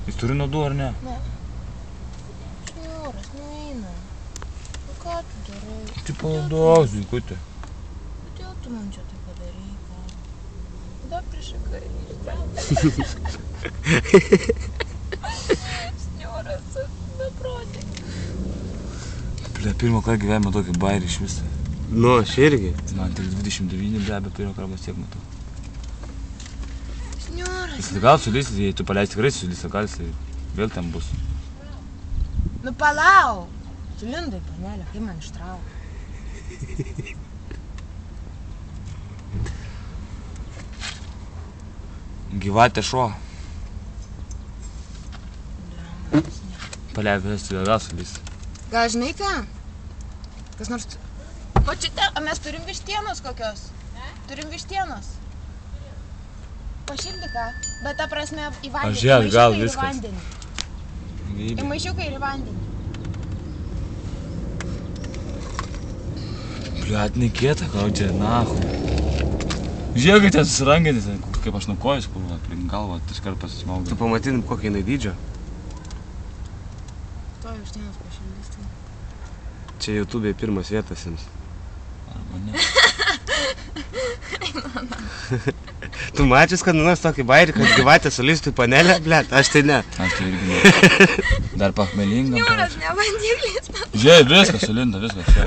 Jis turi nuodų, ar ne? Ne. Senjoras, neina. Nu ką tu darai? Tu palaudauk, Zuikutė. Kodėl tu man čia tai padarai, ką? Dar prišakai. Senjoras, beprotė. Ble, pirmą kartą gyvenime tokį bairį iš visą. Nu, aš irgi. Man tik 29, ble, bet pirmą kartą tiek matau. Senjoras. Jis gal sulysi, jei tu paleisi tikrai sulysi, gal jis vėl ten bus. Nu palauk. Sulindai, panelė, kaip man ištrauk. Gyvatė šuo. Paleibės, tu vėl sulysi. Gal žinai ką? Kas nors... O čia te, mes turim vištienos kokios? Turim vištienos. Pašildi ką? Bet ta prasme į vandenį. Pažiūrėk, gal viskas. Į maišiuką ir į vandenį. Bliat, nekieta, ką čia, nahu. Žiūrėk, kad ten susiranginis, kaip aš nuo kojus, kur aplink galvą, iškart pasismaugiu. Tu pamatytum, kokį jinai dydžio. To vištienos pašildys. Čia YouTube'e pirmas vietas jums. Arba ne. Tu mačius, kad nors tokį bairį, kad gyvatė sulystų į panelę, blet, aš tai ne. Aš tai irgi ne. Dar pachmelingam. Senjoras, nebandyklis. Žiūrėk, viskas sulinda, viskas čia.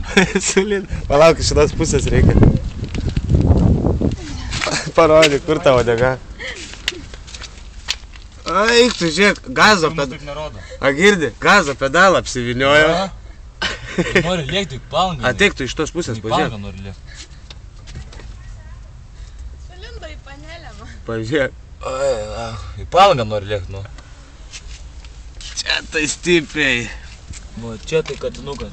Sulinda. Palauk, iš šitos pusės reikia. Parodyk, kur tavo odega. Eik, tu žiūrėk, gazo pedalą. A, girdi, gazo pedalą apsiviniojo. Nori lėkti į palangą. Ateik, tu iš tos pusės Į pažiūrėk. palangą nori lėkti. Sulindo į panelę, man. Pažiūrėk. Į palangą nori lėkti, nu. Čia tai stipriai. Va, čia tai katinukas.